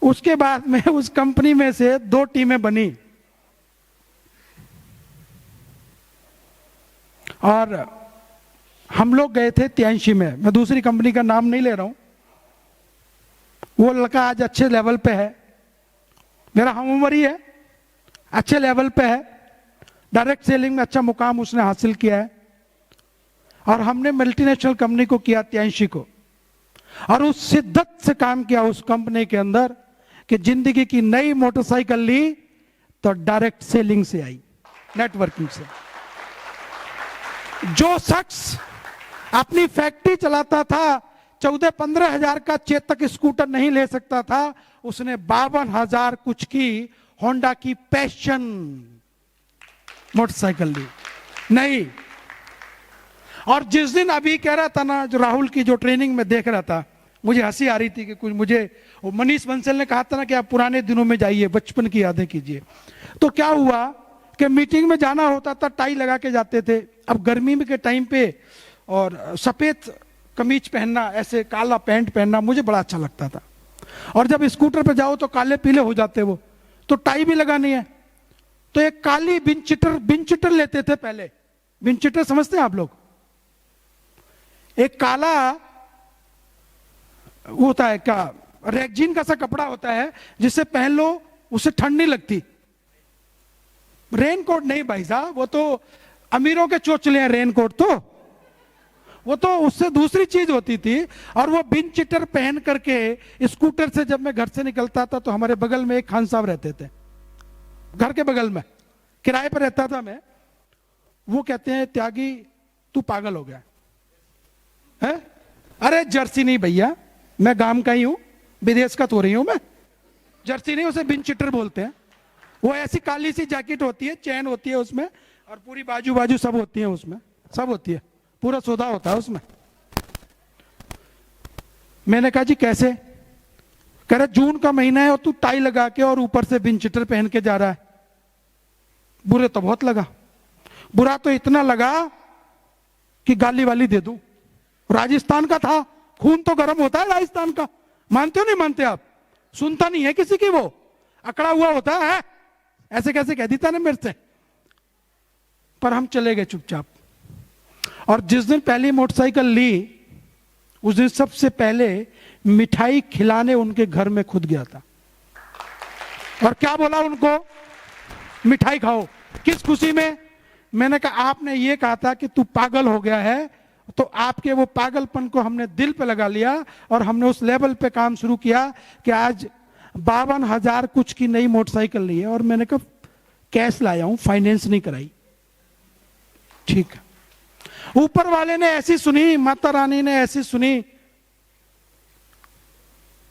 उसके बाद में उस कंपनी में से 2 टीमें बनी और हम लोग गए थे 83 में। मैं दूसरी कंपनी का नाम नहीं ले रहा हूं। वो लड़का आज अच्छे लेवल पे है, मेरा हम उम्र ही है, अच्छे लेवल पे है, डायरेक्ट सेलिंग में अच्छा मुकाम उसने हासिल किया है। और हमने मल्टीनेशनल कंपनी को किया 83 को, और उस शिद्दत से काम किया उस कंपनी के अंदर कि जिंदगी की नई मोटरसाइकिल ली तो डायरेक्ट सेलिंग से आई, नेटवर्किंग से। जो शख्स अपनी फैक्ट्री चलाता था 14-15 हजार का चेतक स्कूटर नहीं ले सकता था, उसने 52,000 कुछ की होंडा की पैशन मोटरसाइकिल ली नहीं। और जिस दिन अभी कह रहा था ना, जो राहुल की जो ट्रेनिंग में देख रहा था, मुझे हंसी आ रही थी कि कुछ मुझे मनीष बंसल ने कहा था ना कि आप पुराने दिनों में जाइए, बचपन की यादें कीजिए। तो क्या हुआ कि मीटिंग में जाना होता था, टाई लगा के जाते थे। अब गर्मी में के टाइम पे और सफेद कमीज पहनना, ऐसे काला पैंट पहनना मुझे बड़ा अच्छा लगता था। और जब स्कूटर पे जाओ तो काले पीले हो जाते वो, तो टाई भी लगानी है। तो एक काली बिंचिटर लेते थे पहले। बिंचिटर समझते हैं आप लोग? एक काला वो होता है क्या, रेगजीन का सा कपड़ा होता है जिसे पहन लो उससे ठंड नहीं लगती। रेनकोट नहीं भाई साहब, वो तो अमीरों के चोचले हैं रेनकोट, तो वो तो उससे दूसरी चीज होती थी। और वो बिन चिटर पहन करके स्कूटर से जब मैं घर से निकलता था तो हमारे बगल में एक खान साहब रहते थे, घर के बगल में, किराए पर रहता था मैं। वो कहते हैं त्यागी तू पागल हो गया है? अरे जर्सी नहीं भैया, मैं गांव का ही हूं, विदेश का तो रही हूं मैं। जर्सी नहीं, उसे बिन चिटर बोलते हैं। वो ऐसी काली सी जैकेट होती है, चैन होती है उसमें, और पूरी बाजू सब होती है उसमें, सब होती है, पूरा सौदा होता है उसमें। मैंने कहा जी कैसे? कह रहा जून का महीना है और तू टाई लगा के और ऊपर से बिन चिटर पहन के जा रहा है। बुरे तो बहुत लगा, बुरा तो इतना लगा कि गाली वाली दे दूं। राजस्थान का था, खून तो गर्म होता है राजस्थान का, मानते हो नहीं मानते आप? सुनता नहीं है किसी की, वो अकड़ा हुआ होता है। ऐसे कैसे कह देता ना मेरे से। पर हम चले गए चुपचाप। और जिस दिन पहली मोटरसाइकिल ली, उस दिन सबसे पहले मिठाई खिलाने उनके घर में खुद गया था। और क्या बोला उनको? मिठाई खाओ। किस खुशी में? मैंने कहा आपने ये कहा था कि तू पागल हो गया है, तो आपके वो पागलपन को हमने दिल पे लगा लिया और हमने उस लेवल पे काम शुरू किया कि आज 52,000 कुछ की नई मोटरसाइकिल ली है। और मैंने कहा कैश लाया हूं, फाइनेंस नहीं कराई। ठीक है, ऊपर वाले ने ऐसी सुनी, माता रानी ने ऐसी सुनी।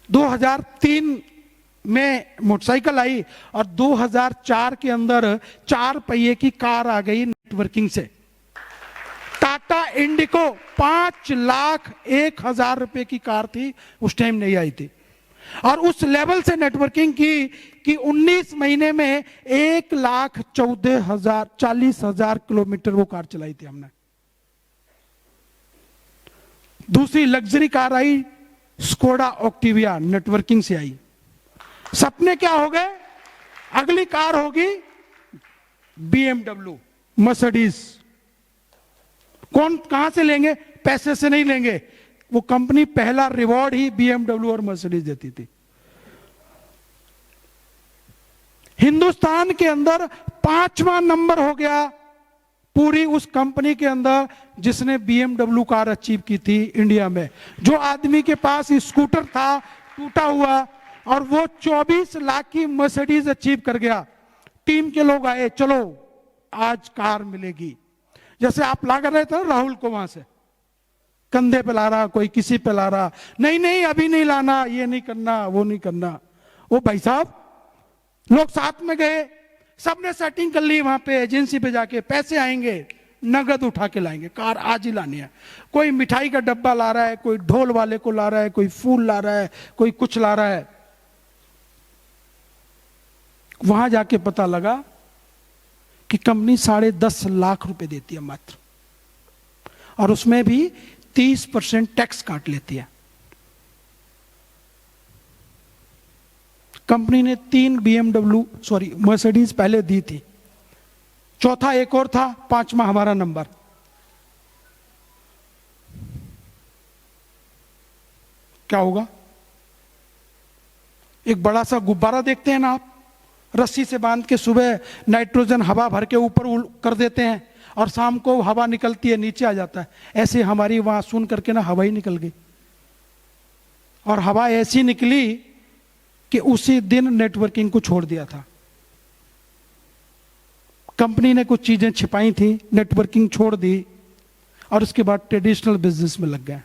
2003 में मोटरसाइकिल आई और 2004 के अंदर 4 पहिए की कार आ गई नेटवर्किंग से। टाटा इंडिको 5,01,000 रुपए की कार थी, उस टाइम नहीं आई थी। और उस लेवल से नेटवर्किंग की कि 19 महीने में 1,14,000 40,000 किलोमीटर वो कार चलाई थी हमने। दूसरी लग्जरी कार आई स्कोडा ऑक्टिविया, नेटवर्किंग से आई। सपने क्या हो गए? अगली कार होगी BMW, मर्सिडीज। कौन कहां से लेंगे? पैसे से नहीं लेंगे। वो कंपनी पहला रिवॉर्ड ही BMW और मर्सिडीज देती थी। हिंदुस्तान के अंदर 5वां नंबर हो गया पूरी उस कंपनी के अंदर जिसने BMW कार अचीव की थी इंडिया में। जो आदमी के पास स्कूटर था टूटा हुआ और वो 24 लाख की मर्सिडीज अचीव कर गया। टीम के लोग आए, चलो आज कार मिलेगी। जैसे आप ला कर रहे थे ना राहुल को, वहां से कंधे पे ला रहा, कोई किसी पे ला रहा, नहीं नहीं अभी नहीं लाना, ये नहीं करना, वो नहीं करना। वो भाई साहब लोग साथ में गए, सबने सेटिंग कर ली वहां पे एजेंसी पे जाके, पैसे आएंगे नगद उठा के लाएंगे, कार आज ही लानी है। कोई मिठाई का डब्बा ला रहा है, कोई ढोल वाले को ला रहा है, कोई फूल ला रहा है, कोई कुछ ला रहा है। वहां जाके पता लगा कि कंपनी 10.5 लाख रुपए देती है मात्र, और उसमें भी 30% टैक्स काट लेती है। कंपनी ने 3 मर्सिडीज पहले दी थी, चौथा एक और था, 5वां हमारा नंबर। क्या होगा? एक बड़ा सा गुब्बारा देखते हैं ना आप, रस्सी से बांध के सुबह नाइट्रोजन हवा भर के ऊपर कर देते हैं और शाम को हवा निकलती है नीचे आ जाता है। ऐसे हमारी वहां सुन करके ना हवा ही निकल गई, और हवा ऐसी निकली कि उसी दिन नेटवर्किंग को छोड़ दिया था। कंपनी ने कुछ चीजें छिपाई थी, नेटवर्किंग छोड़ दी और उसके बाद ट्रेडिशनल बिजनेस में लग गए।